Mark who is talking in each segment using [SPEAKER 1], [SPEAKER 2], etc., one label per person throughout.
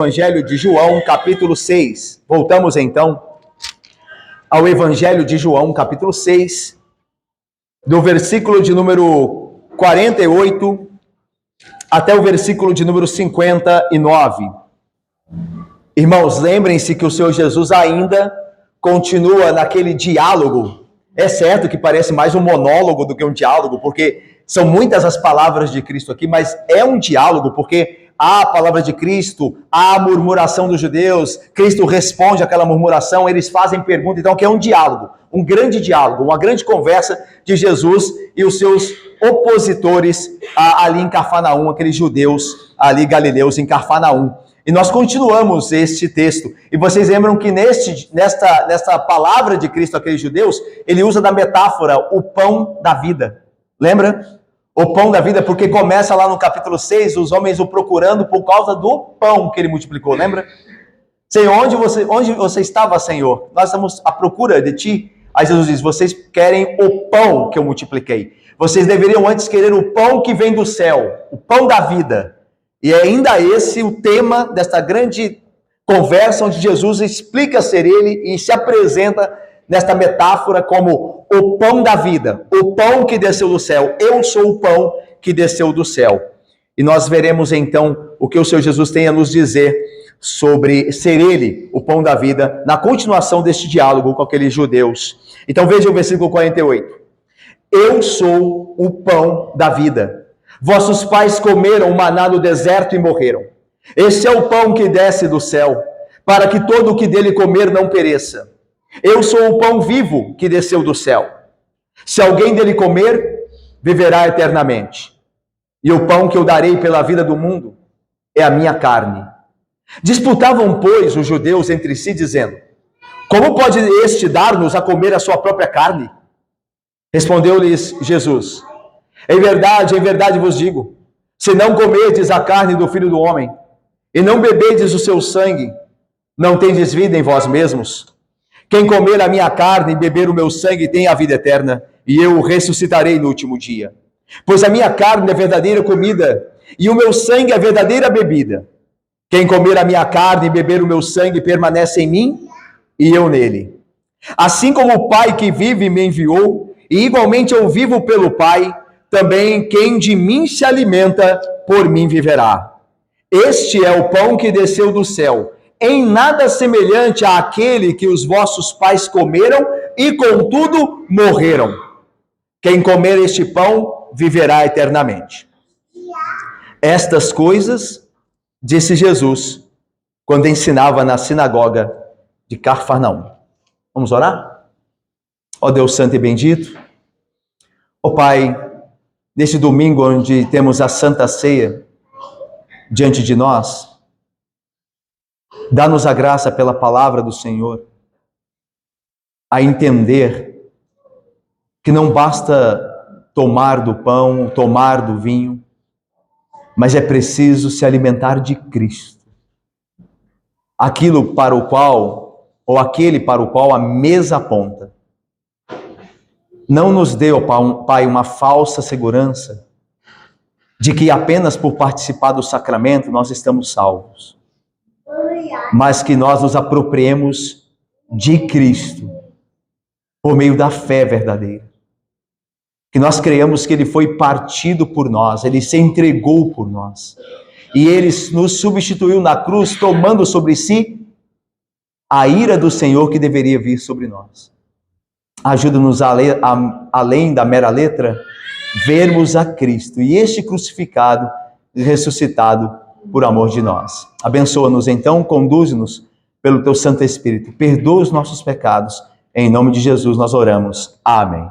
[SPEAKER 1] Evangelho de João, capítulo 6. Voltamos então ao Evangelho de João, capítulo 6, do versículo de número 48 até o versículo de número 59. Irmãos, lembrem-se que o Senhor Jesus ainda continua naquele diálogo. É certo que parece mais um monólogo do que um diálogo, porque são muitas as palavras de Cristo aqui, mas é um diálogo, porque há a palavra de Cristo, há a murmuração dos judeus, Cristo responde àquela murmuração, eles fazem pergunta, então que é um diálogo, um grande diálogo, uma grande conversa de Jesus e os seus opositores ali em Cafarnaum, aqueles judeus ali galileus em Cafarnaum. E nós continuamos este texto. E vocês lembram que nesta palavra de Cristo àqueles judeus, ele usa da metáfora o pão da vida. Lembra? O pão da vida, porque começa lá no capítulo 6, os homens o procurando por causa do pão que ele multiplicou, lembra? Senhor, onde você estava, Senhor? Nós estamos à procura de ti. Aí Jesus diz, vocês querem o pão que eu multipliquei. Vocês deveriam antes querer o pão que vem do céu, o pão da vida. E é ainda esse o tema desta grande conversa, onde Jesus explica ser ele e se apresenta nesta metáfora como o pão da vida, o pão que desceu do céu. Eu sou o pão que desceu do céu. E nós veremos então o que o Senhor Jesus tem a nos dizer sobre ser ele o pão da vida, na continuação deste diálogo com aqueles judeus. Então veja o versículo 48. Eu sou o pão da vida. Vossos pais comeram o maná no deserto e morreram. Este é o pão que desce do céu, para que todo o que dele comer não pereça. Eu sou o pão vivo que desceu do céu. Se alguém dele comer, viverá eternamente. E o pão que eu darei pela vida do mundo é a minha carne. Disputavam, pois, os judeus entre si, dizendo, como pode este dar-nos a comer a sua própria carne? Respondeu-lhes Jesus, em verdade vos digo, se não comerdes a carne do Filho do Homem, e não bebedes o seu sangue, não tendes vida em vós mesmos. Quem comer a minha carne e beber o meu sangue tem a vida eterna, e eu o ressuscitarei no último dia. Pois a minha carne é verdadeira comida, e o meu sangue é verdadeira bebida. Quem comer a minha carne e beber o meu sangue permanece em mim, e eu nele. Assim como o Pai que vive me enviou, e igualmente eu vivo pelo Pai, também quem de mim se alimenta, por mim viverá. Este é o pão que desceu do céu, em nada semelhante àquele que os vossos pais comeram e, contudo, morreram. Quem comer este pão, viverá eternamente. Estas coisas, disse Jesus, quando ensinava na sinagoga de Cafarnaum. Vamos orar? Ó Deus santo e bendito, ó Pai, neste domingo onde temos a Santa Ceia diante de nós, dá-nos a graça pela palavra do Senhor, a entender que não basta tomar do pão, tomar do vinho, mas é preciso se alimentar de Cristo. Aquilo para o qual, ou aquele para o qual a mesa aponta. Não nos dê, ó Pai, uma falsa segurança de que apenas por participar do sacramento nós estamos salvos. Mas que nós nos apropriemos de Cristo por meio da fé verdadeira. Que nós creiamos que Ele foi partido por nós, Ele se entregou por nós. E Ele nos substituiu na cruz, tomando sobre si a ira do Senhor que deveria vir sobre nós. Ajuda-nos além da mera letra, vermos a Cristo e este crucificado e ressuscitado por amor de nós. Abençoa-nos então, conduz-nos pelo Teu Santo Espírito. Perdoa os nossos pecados. Em nome de Jesus nós oramos. Amém.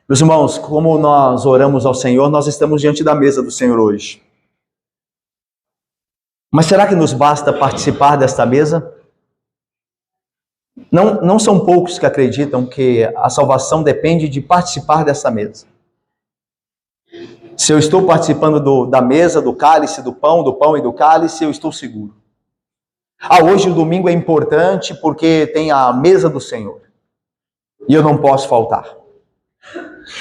[SPEAKER 1] Meus irmãos, como nós oramos ao Senhor, nós estamos diante da mesa do Senhor hoje. Mas será que nos basta participar desta mesa? Não são poucos que acreditam que a salvação depende de participar dessa mesa. Se eu estou participando da mesa, do cálice, do pão e do cálice, eu estou seguro. Hoje o domingo é importante porque tem a mesa do Senhor. E eu não posso faltar.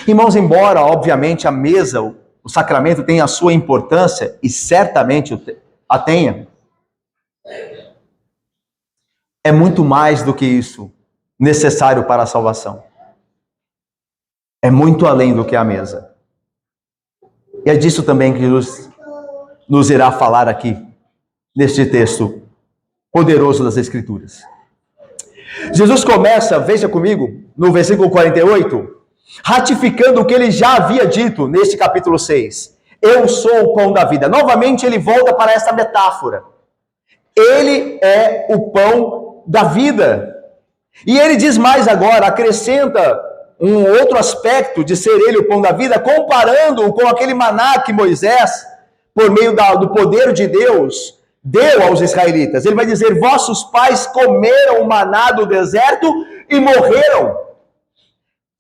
[SPEAKER 1] Irmãos, embora, obviamente, a mesa, o sacramento tenha a sua importância, e certamente a tenha, É muito mais do que isso necessário para a salvação. É muito além do que a mesa. E é disso também que Jesus nos irá falar aqui, neste texto poderoso das Escrituras. Jesus começa, veja comigo, no versículo 48, ratificando o que ele já havia dito neste capítulo 6. Eu sou o pão da vida. Novamente ele volta para essa metáfora. Ele é o pão da vida. E ele diz mais agora, acrescenta um outro aspecto de ser ele o pão da vida, comparando-o com aquele maná que Moisés, por meio do poder de Deus, deu aos israelitas. Ele vai dizer, vossos pais comeram o maná do deserto e morreram.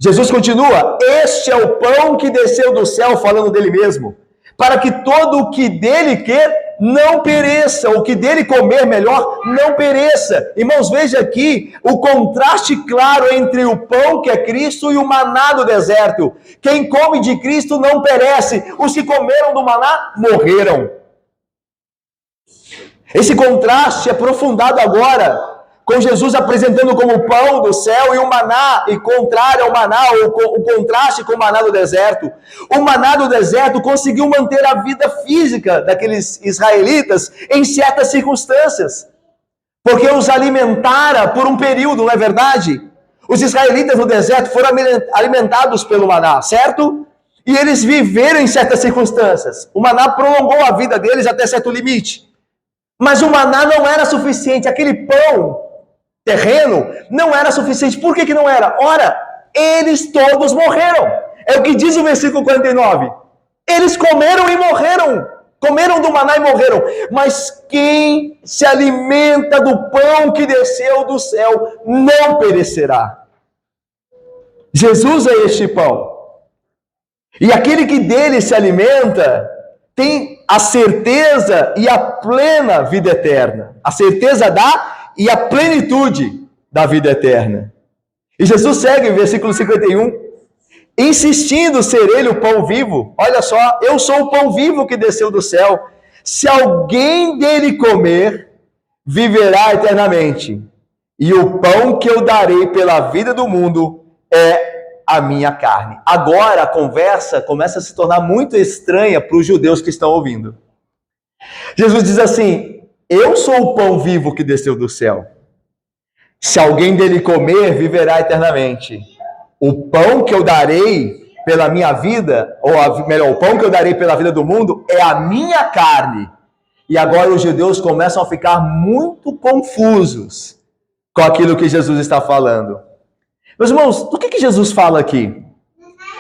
[SPEAKER 1] Jesus continua, este é o pão que desceu do céu, falando dele mesmo, para que todo o que dele quer não pereça, o que dele comer melhor, não pereça. Irmãos, veja aqui o contraste claro entre o pão que é Cristo e o maná do deserto. Quem come de Cristo não perece, os que comeram do maná morreram. Esse contraste é aprofundado agora, com Jesus apresentando como o pão do céu e o maná, e contrário ao maná, o contraste com o maná do deserto. O maná do deserto conseguiu manter a vida física daqueles israelitas em certas circunstâncias, porque os alimentara por um período, não é verdade? Os israelitas no deserto foram alimentados pelo maná, certo? E eles viveram em certas circunstâncias. O maná prolongou a vida deles até certo limite. Mas o maná não era suficiente, aquele pão terreno não era suficiente. Por que não era? Ora, eles todos morreram. É o que diz o versículo 49. Eles comeram e morreram. Comeram do maná e morreram. Mas quem se alimenta do pão que desceu do céu não perecerá. Jesus é este pão. E aquele que dele se alimenta tem a certeza e a plena vida eterna. A certeza e a plenitude da vida eterna. E Jesus segue, versículo 51, insistindo ser ele o pão vivo. Olha só, eu sou o pão vivo que desceu do céu. Se alguém dele comer, viverá eternamente. E o pão que eu darei pela vida do mundo é a minha carne. Agora a conversa começa a se tornar muito estranha para os judeus que estão ouvindo. Jesus diz assim, eu sou o pão vivo que desceu do céu. Se alguém dele comer, viverá eternamente. O pão que eu darei pela minha vida, melhor, o pão que eu darei pela vida do mundo é a minha carne. E agora os judeus começam a ficar muito confusos com aquilo que Jesus está falando. Meus irmãos, do que Jesus fala aqui?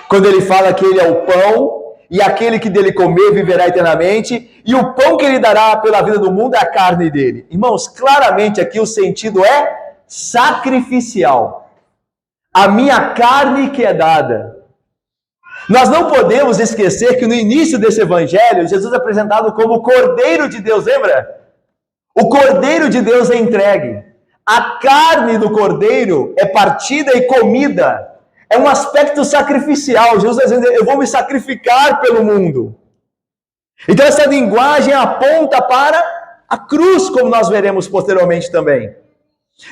[SPEAKER 1] Quando ele fala que ele é o pão, e aquele que dele comer viverá eternamente, e o pão que ele dará pela vida do mundo é a carne dele. Irmãos, claramente aqui o sentido é sacrificial. A minha carne que é dada. Nós não podemos esquecer que no início desse evangelho, Jesus é apresentado como o Cordeiro de Deus, lembra? O Cordeiro de Deus é entregue. A carne do Cordeiro é partida e comida. É um aspecto sacrificial. Jesus está dizendo, eu vou me sacrificar pelo mundo. Então essa linguagem aponta para a cruz, como nós veremos posteriormente também.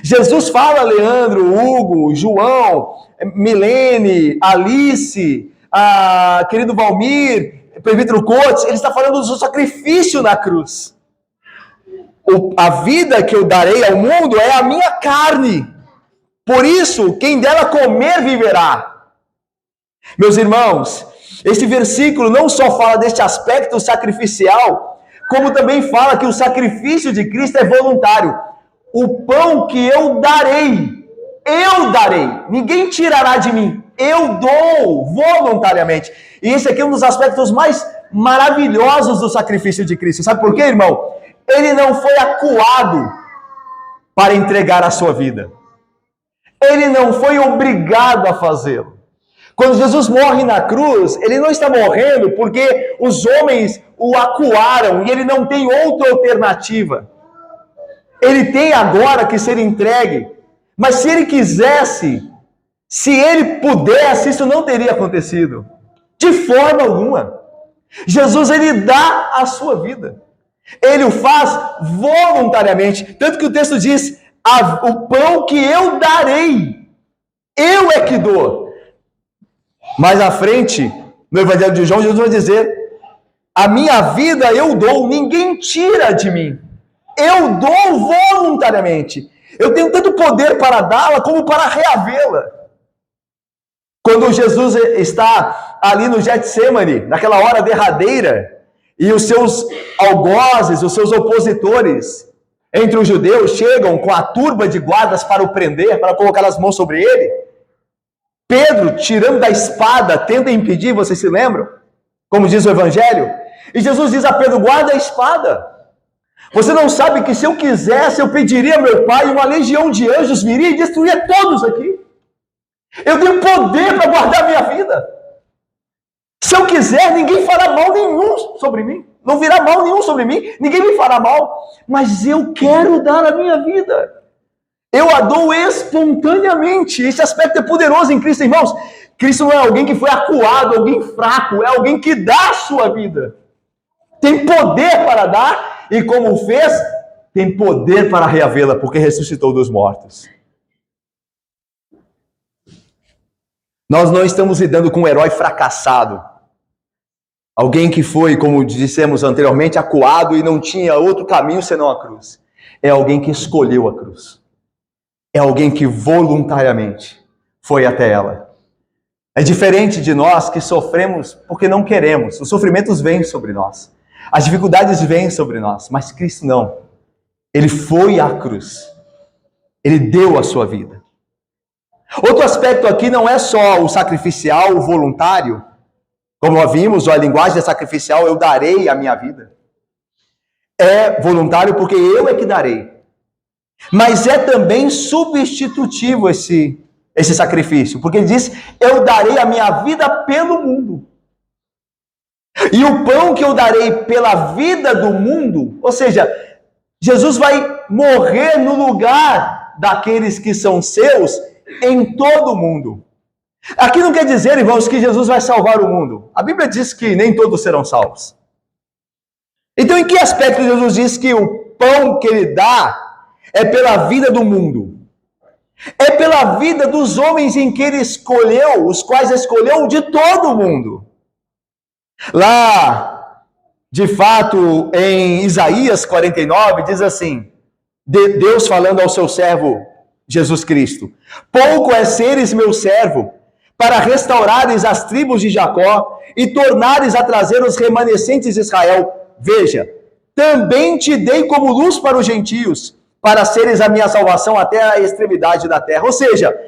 [SPEAKER 1] Jesus fala, Leandro, Hugo, João, Milene, Alice, querido Valmir, Presbítero Cotes, ele está falando do sacrifício na cruz. A vida que eu darei ao mundo é a minha carne. Por isso, quem dela comer viverá. Meus irmãos, este versículo não só fala deste aspecto sacrificial, como também fala que o sacrifício de Cristo é voluntário. O pão que eu darei, ninguém tirará de mim, eu dou voluntariamente. E esse aqui é um dos aspectos mais maravilhosos do sacrifício de Cristo. Sabe por quê, irmão? Ele não foi acuado para entregar a sua vida. Ele não foi obrigado a fazê-lo. Quando Jesus morre na cruz, ele não está morrendo porque os homens o acuaram e ele não tem outra alternativa. Ele tem agora que ser entregue. Mas se ele quisesse, se ele pudesse, isso não teria acontecido. De forma alguma. Jesus, ele dá a sua vida. Ele o faz voluntariamente. Tanto que o texto diz, o pão que eu darei, eu é que dou. Mais à frente, no Evangelho de João, Jesus vai dizer, a minha vida eu dou, ninguém tira de mim. Eu dou voluntariamente. Eu tenho tanto poder para dá-la como para reavê-la. Quando Jesus está ali no Getsemane, naquela hora derradeira, e os seus algozes, os seus opositores entre os judeus chegam com a turba de guardas para o prender, para colocar as mãos sobre ele, Pedro, tirando da espada, tenta impedir, vocês se lembram? Como diz o Evangelho? E Jesus diz a Pedro, guarda a espada. Você não sabe que se eu quisesse, eu pediria ao meu Pai, uma legião de anjos viria e destruiria todos aqui. Eu tenho poder para guardar a minha vida. Se eu quiser, ninguém fará mal nenhum sobre mim. Não virá mal nenhum sobre mim, ninguém me fará mal. Mas eu quero dar a minha vida. Eu a dou espontaneamente. Esse aspecto é poderoso em Cristo, irmãos. Cristo não é alguém que foi acuado, alguém fraco, é alguém que dá a sua vida. Tem poder para dar e, como fez, tem poder para reavê-la, porque ressuscitou dos mortos. Nós não estamos lidando com um herói fracassado. Alguém que foi, como dissemos anteriormente, acuado e não tinha outro caminho senão a cruz. É alguém que escolheu a cruz. É alguém que voluntariamente foi até ela. É diferente de nós que sofremos porque não queremos. Os sofrimentos vêm sobre nós. As dificuldades vêm sobre nós. Mas Cristo não. Ele foi à cruz. Ele deu a sua vida. Outro aspecto aqui não é só o sacrificial, o voluntário. Como nós vimos, a linguagem é sacrificial, eu darei a minha vida. É voluntário porque eu é que darei. Mas é também substitutivo esse sacrifício. Porque ele diz, eu darei a minha vida pelo mundo. E o pão que eu darei pela vida do mundo, ou seja, Jesus vai morrer no lugar daqueles que são seus em todo o mundo. Aqui não quer dizer, irmãos, que Jesus vai salvar o mundo. A Bíblia diz que nem todos serão salvos. Então, em que aspecto Jesus diz que o pão que ele dá é pela vida do mundo? É pela vida dos homens em que ele escolheu, os quais escolheu de todo o mundo. Lá, de fato, em Isaías 49, diz assim, Deus falando ao seu servo Jesus Cristo, pouco é seres meu servo, para restaurares as tribos de Jacó e tornares a trazer os remanescentes de Israel. Veja, também te dei como luz para os gentios, para seres a minha salvação até a extremidade da terra. Ou seja,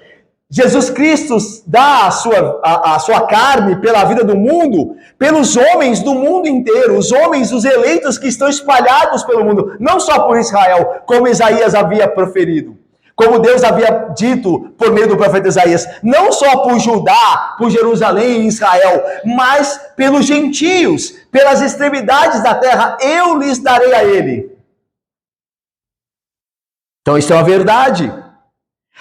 [SPEAKER 1] Jesus Cristo dá a sua carne pela vida do mundo, pelos homens do mundo inteiro, os homens, os eleitos que estão espalhados pelo mundo, não só por Israel, como Isaías havia proferido. Como Deus havia dito por meio do profeta Isaías, não só por Judá, por Jerusalém e Israel, mas pelos gentios, pelas extremidades da terra, eu lhes darei a ele. Então isso é uma verdade.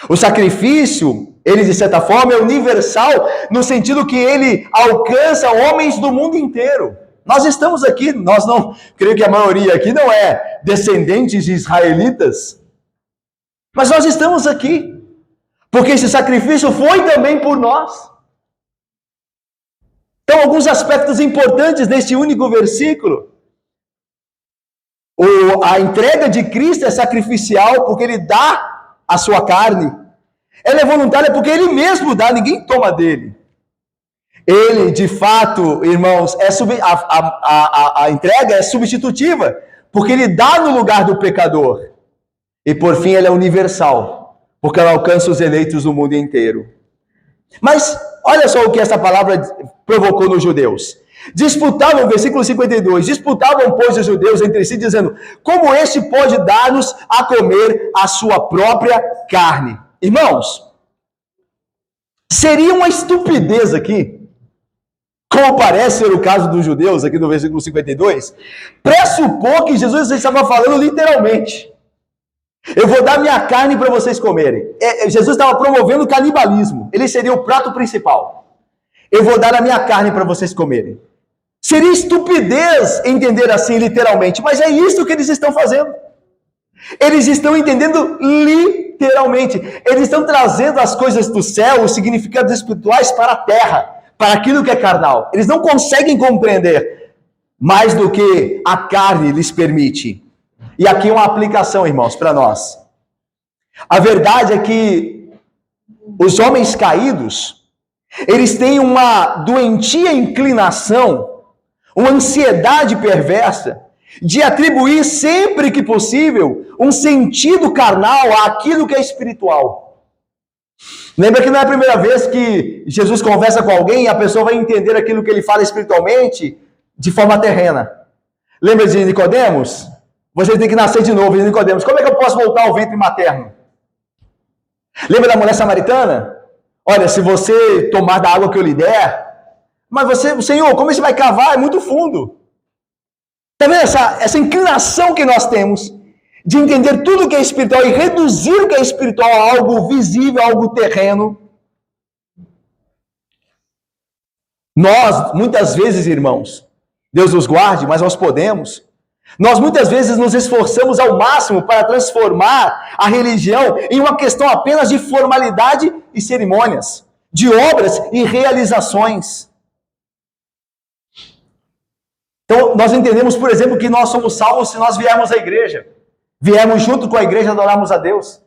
[SPEAKER 1] O sacrifício, ele de certa forma é universal, no sentido que ele alcança homens do mundo inteiro. Nós estamos aqui, nós não, creio que a maioria aqui não é descendentes de israelitas, mas nós estamos aqui, porque esse sacrifício foi também por nós. Então, alguns aspectos importantes neste único versículo. A entrega de Cristo é sacrificial porque ele dá a sua carne. Ela é voluntária porque ele mesmo dá, ninguém toma dele. Ele, de fato, irmãos, a entrega é substitutiva, porque ele dá no lugar do pecador. E por fim, ela é universal, porque ela alcança os eleitos do mundo inteiro. Mas olha só o que essa palavra provocou nos judeus. Disputavam, versículo 52, disputavam, pois, os judeus entre si, dizendo, como este pode dar-nos a comer a sua própria carne? Irmãos, seria uma estupidez aqui, como parece ser o caso dos judeus, aqui no versículo 52, pressupor que Jesus estava falando literalmente. Eu vou dar minha carne para vocês comerem. Jesus estava promovendo o canibalismo. Ele seria o prato principal. Eu vou dar a minha carne para vocês comerem. Seria estupidez entender assim literalmente, mas é isso que eles estão fazendo. Eles estão entendendo literalmente. Eles estão trazendo as coisas do céu, os significados espirituais para a terra, para aquilo que é carnal. Eles não conseguem compreender mais do que a carne lhes permite. E aqui uma aplicação, irmãos, para nós. A verdade é que os homens caídos, eles têm uma doentia inclinação, uma ansiedade perversa, de atribuir sempre que possível um sentido carnal àquilo que é espiritual. Lembra que não é a primeira vez que Jesus conversa com alguém e a pessoa vai entender aquilo que ele fala espiritualmente de forma terrena. Lembra de Nicodemos? Você tem que nascer de novo, Nicodemos. Como é que eu posso voltar ao ventre materno? Lembra da mulher samaritana? Olha, se você tomar da água que eu lhe der, mas você, Senhor, como você vai cavar? É muito fundo. Está vendo essa inclinação que nós temos de entender tudo que é espiritual e reduzir o que é espiritual a algo visível, a algo terreno? Nós, muitas vezes, irmãos, Deus nos guarde, mas nós podemos. Nós muitas vezes nos esforçamos ao máximo para transformar a religião em uma questão apenas de formalidade e cerimônias, de obras e realizações. Então, nós entendemos, por exemplo, que nós somos salvos se nós viermos à igreja. Viermos junto com a igreja adorarmos a Deus.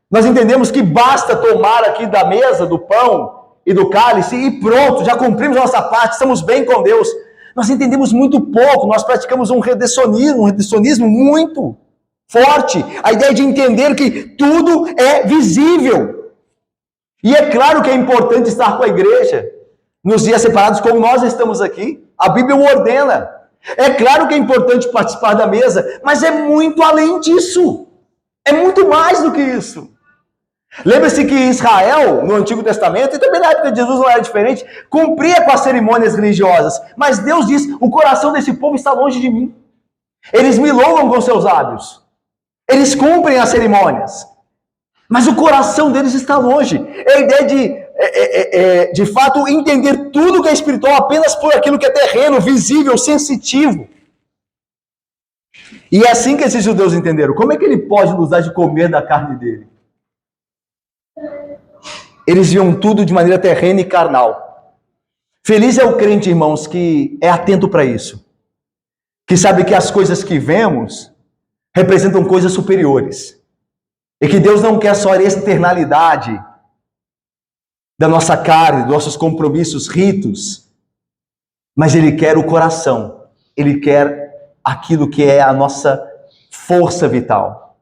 [SPEAKER 1] Nós entendemos que basta tomar aqui da mesa, do pão e do cálice e pronto, já cumprimos a nossa parte, estamos bem com Deus. Nós entendemos muito pouco, nós praticamos um redencionismo muito forte. A ideia de entender que tudo é visível. E é claro que é importante estar com a igreja nos dias separados, como nós estamos aqui. A Bíblia o ordena. É claro que é importante participar da mesa, mas é muito além disso. É muito mais do que isso. Lembra-se que Israel, no Antigo Testamento, e também na época de Jesus não era diferente, cumpria com as cerimônias religiosas. Mas Deus diz, o coração desse povo está longe de mim. Eles me louvam com seus lábios. Eles cumprem as cerimônias. Mas o coração deles está longe. É a ideia de fato, entender tudo que é espiritual apenas por aquilo que é terreno, visível, sensitivo. E é assim que esses judeus entenderam. Como é que ele pode nos dar de comer da carne dele? Eles viam tudo de maneira terrena e carnal. Feliz é o crente, irmãos, que é atento para isso. Que sabe que as coisas que vemos representam coisas superiores. E que Deus não quer só a externalidade da nossa carne, dos nossos compromissos, ritos, mas Ele quer o coração. Ele quer aquilo que é a nossa força vital.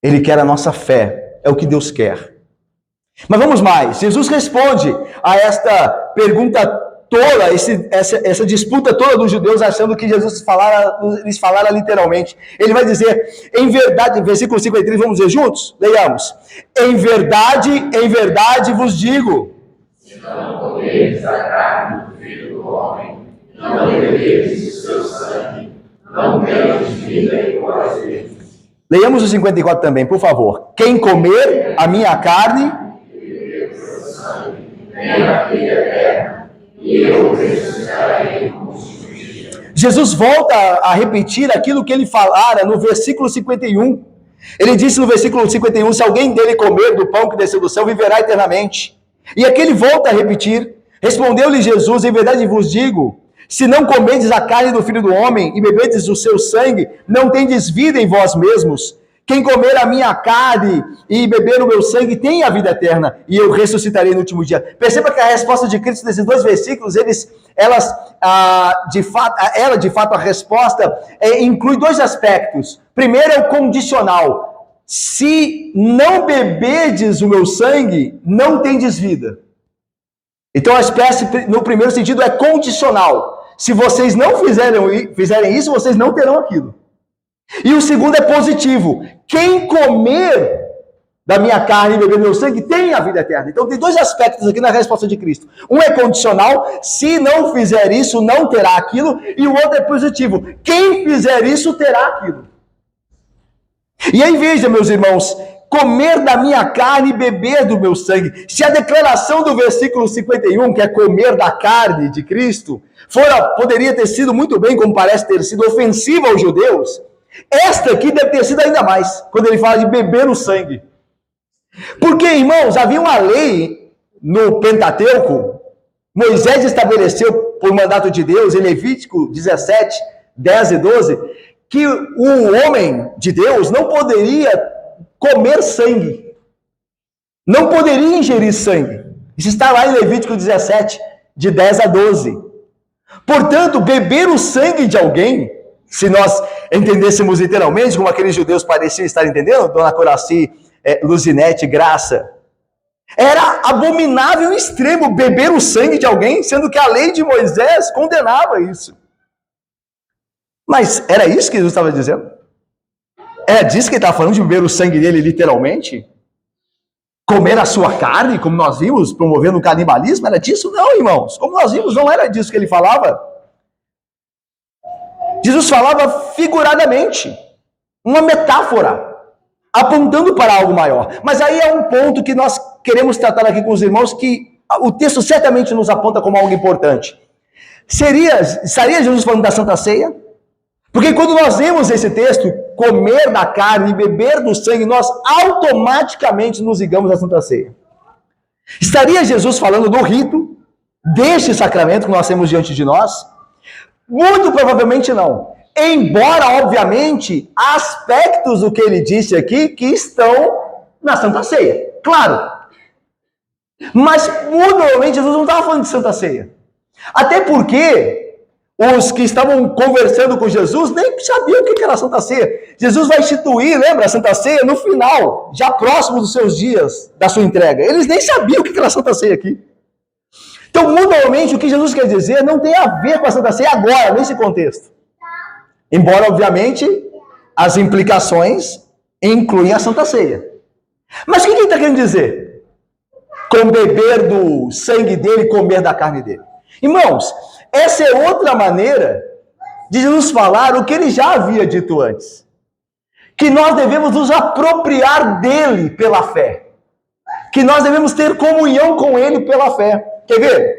[SPEAKER 1] Ele quer a nossa fé. É o que Deus quer. Mas vamos mais. Jesus responde a esta pergunta toda, essa disputa toda dos judeus, achando que Jesus lhes falara literalmente. Ele vai dizer, em verdade, versículo 53, vamos ler juntos? Leiamos. Em verdade vos digo. Se não comerdes a carne do Filho do Homem, não beberdes o seu sangue, não tendes vida em vós mesmos. Leiamos o 54 também, por favor. Quem comer a minha carne e beber o seu sangue, tem a vida eterna, e eu ressuscitarei com justiça. Jesus volta a repetir aquilo que ele falara no versículo 51. Ele disse no versículo 51, se alguém dele comer do pão que desceu do céu, viverá eternamente. E aqui ele volta a repetir, respondeu-lhe Jesus, em verdade vos digo, se não comerdes a carne do Filho do Homem e beberdes o seu sangue, não tendes vida em vós mesmos. Quem comer a minha carne e beber o meu sangue tem a vida eterna, e eu ressuscitarei no último dia. Perceba que a resposta de Cristo nesses dois versículos, de fato, a resposta inclui dois aspectos. Primeiro é o condicional. Se não beberdes o meu sangue, não tendes vida. Então a espécie, no primeiro sentido, é condicional. Se vocês não fizerem isso, vocês não terão aquilo. E o segundo é positivo. Quem comer da minha carne e beber do meu sangue tem a vida eterna. Então tem dois aspectos aqui na resposta de Cristo. Um é condicional, se não fizer isso, não terá aquilo. E o outro é positivo. Quem fizer isso, terá aquilo. E aí veja, meus irmãos, comer da minha carne e beber do meu sangue. Se a declaração do versículo 51, que é comer da carne de Cristo, poderia ter sido muito bem, como parece ter sido, ofensiva aos judeus, esta aqui deve ter sido ainda mais, quando ele fala de beber o sangue. Porque, irmãos, havia uma lei no Pentateuco, Moisés estabeleceu por mandato de Deus, em Levítico 17, 10 e 12, que o homem de Deus não poderia comer sangue, não poderia ingerir sangue. Isso está lá em Levítico 17, de 10 a 12. Portanto, beber o sangue de alguém, se nós entendêssemos literalmente, como aqueles judeus pareciam estar entendendo, Dona Coraci, Luzinete, Graça, era abominável e extremo beber o sangue de alguém, sendo que a lei de Moisés condenava isso. Mas era isso que Jesus estava dizendo? Era disso que ele estava falando, de beber o sangue dele literalmente? Comer a sua carne, como nós vimos, promovendo o canibalismo? Era disso? Não, irmãos. Como nós vimos, não era disso que ele falava. Jesus falava figuradamente, uma metáfora, apontando para algo maior. Mas aí é um ponto que nós queremos tratar aqui com os irmãos, que o texto certamente nos aponta como algo importante. Estaria Jesus falando da Santa Ceia? Porque quando nós lemos esse texto, comer da carne e beber do sangue, nós automaticamente nos ligamos à Santa Ceia. Estaria Jesus falando do rito, deste sacramento que nós temos diante de nós? Muito provavelmente não. Embora, obviamente, há aspectos do que ele disse aqui que estão na Santa Ceia. Claro. Mas, muito provavelmente, Jesus não estava falando de Santa Ceia. Até porque os que estavam conversando com Jesus nem sabiam o que era a Santa Ceia. Jesus vai instituir, lembra, a Santa Ceia no final, já próximo dos seus dias da sua entrega. Eles nem sabiam o que era a Santa Ceia aqui. Então, muito provavelmente, o que Jesus quer dizer não tem a ver com a Santa Ceia agora, nesse contexto. Embora, obviamente, as implicações incluem a Santa Ceia. Mas o que ele está querendo dizer? Com beber do sangue dele e comer da carne dele. Irmãos, essa é outra maneira de Jesus falar o que ele já havia dito antes. Que nós devemos nos apropriar dele pela fé. Que nós devemos ter comunhão com ele pela fé. Quer ver?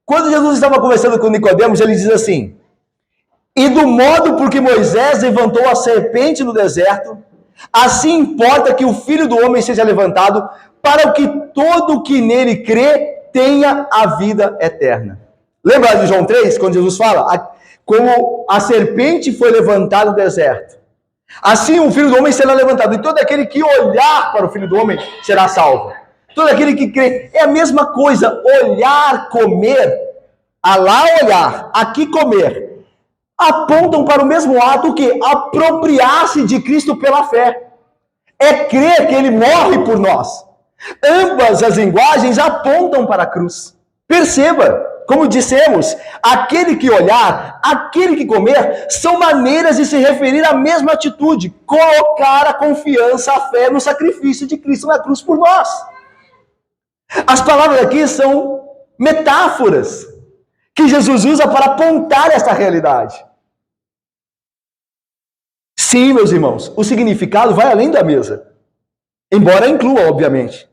[SPEAKER 1] Quando Jesus estava conversando com Nicodemos, ele diz assim: e do modo por que Moisés levantou a serpente no deserto, assim importa que o Filho do Homem seja levantado, para que todo que nele crê tenha a vida eterna. Lembra de João 3, quando Jesus fala, como a serpente foi levantada no deserto, assim o Filho do Homem será levantado, e todo aquele que olhar para o Filho do Homem será salvo. Todo aquele que crê, é a mesma coisa, olhar, comer, lá olhar, aqui comer, apontam para o mesmo ato que apropriar-se de Cristo pela fé. É crer que ele morre por nós. Ambas as linguagens apontam para a cruz. Perceba, como dissemos, aquele que olhar, aquele que comer, são maneiras de se referir à mesma atitude, colocar a confiança, a fé no sacrifício de Cristo na cruz por nós. As palavras aqui são metáforas que Jesus usa para apontar essa realidade. Sim, meus irmãos, o significado vai além da mesa, embora inclua, obviamente,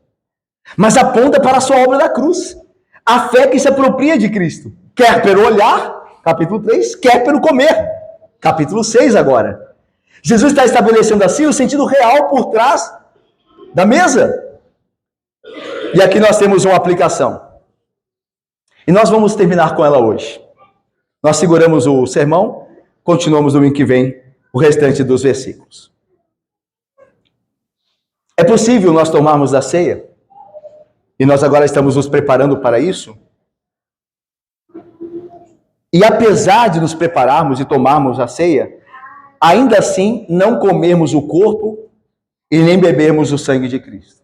[SPEAKER 1] mas aponta para a sua obra da cruz, a fé que se apropria de Cristo, quer pelo olhar, capítulo 3, quer pelo comer, capítulo 6 agora. Jesus está estabelecendo assim o sentido real por trás da mesa. E aqui nós temos uma aplicação. E nós vamos terminar com ela hoje. Nós seguramos o sermão, continuamos no domingo que vem o restante dos versículos. É possível nós tomarmos a ceia? E nós agora estamos nos preparando para isso? E apesar de nos prepararmos e tomarmos a ceia, ainda assim não comermos o corpo e nem bebermos o sangue de Cristo.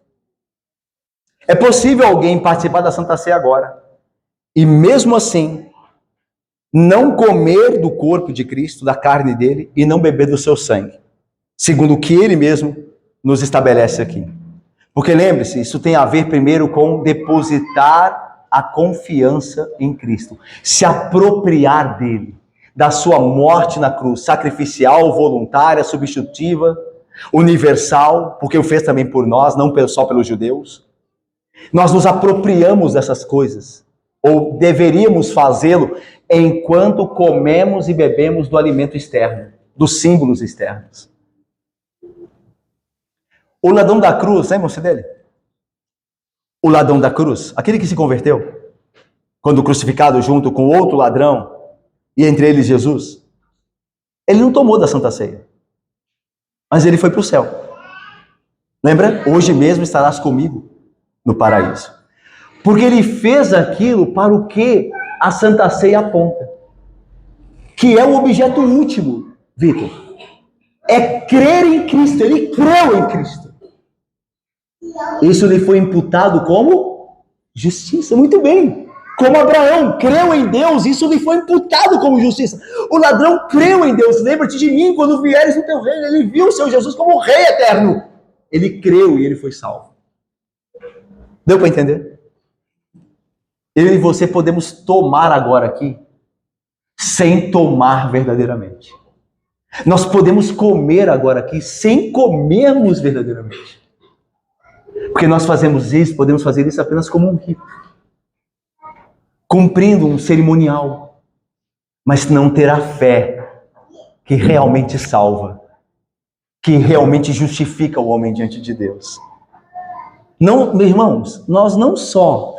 [SPEAKER 1] É possível alguém participar da Santa Ceia agora e mesmo assim não comer do corpo de Cristo, da carne dele, e não beber do seu sangue, segundo o que ele mesmo nos estabelece aqui. Porque lembre-se, isso tem a ver primeiro com depositar a confiança em Cristo, se apropriar dele, da sua morte na cruz, sacrificial, voluntária, substitutiva, universal, porque o fez também por nós, não só pelos judeus. Nós nos apropriamos dessas coisas, ou deveríamos fazê-lo, enquanto comemos e bebemos do alimento externo, dos símbolos externos. O ladrão da cruz, lembram-se dele? O ladrão da cruz, aquele que se converteu, quando crucificado junto com outro ladrão, e entre eles Jesus, ele não tomou da Santa Ceia, mas ele foi para o céu. Lembra? Hoje mesmo estarás comigo no paraíso. Porque ele fez aquilo para o que a Santa Ceia aponta, que é o objeto último, Vitor. É crer em Cristo, ele creu em Cristo. Isso lhe foi imputado como justiça, muito bem. Como Abraão creu em Deus, isso lhe foi imputado como justiça. O ladrão creu em Deus. Lembra-te de mim quando vieres no teu reino. Ele viu o seu Jesus como Rei eterno. Ele creu e ele foi salvo. Deu para entender? Eu e você podemos tomar agora aqui, sem tomar verdadeiramente. Nós podemos comer agora aqui, sem comermos verdadeiramente. Porque nós fazemos isso, podemos fazer isso apenas como um rito, cumprindo um cerimonial, mas não ter a fé que realmente salva, que realmente justifica o homem diante de Deus. Não, meus irmãos, nós não só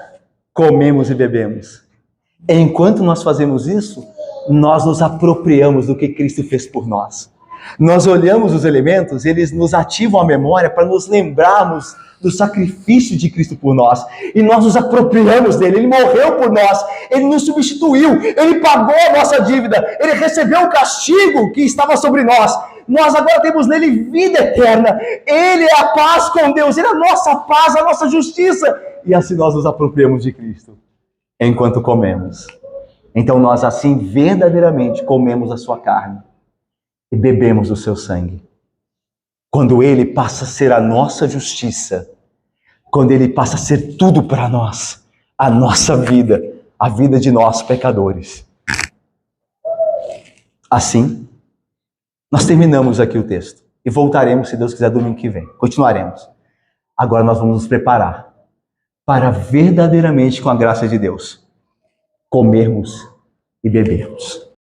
[SPEAKER 1] comemos e bebemos. Enquanto nós fazemos isso, nós nos apropriamos do que Cristo fez por nós. Nós olhamos os elementos, eles nos ativam a memória para nos lembrarmos do sacrifício de Cristo por nós. E nós nos apropriamos dele. Ele morreu por nós. Ele nos substituiu. Ele pagou a nossa dívida. Ele recebeu o castigo que estava sobre nós. Nós agora temos nele vida eterna. Ele é a paz com Deus. Ele é a nossa paz, a nossa justiça. E assim nós nos apropriamos de Cristo enquanto comemos. Então nós assim verdadeiramente comemos a sua carne e bebemos o seu sangue. Quando ele passa a ser a nossa justiça, quando ele passa a ser tudo para nós, a nossa vida, a vida de nós pecadores. Assim, nós terminamos aqui o texto e voltaremos, se Deus quiser, domingo que vem. Continuaremos. Agora nós vamos nos preparar para verdadeiramente, com a graça de Deus, comermos e bebermos.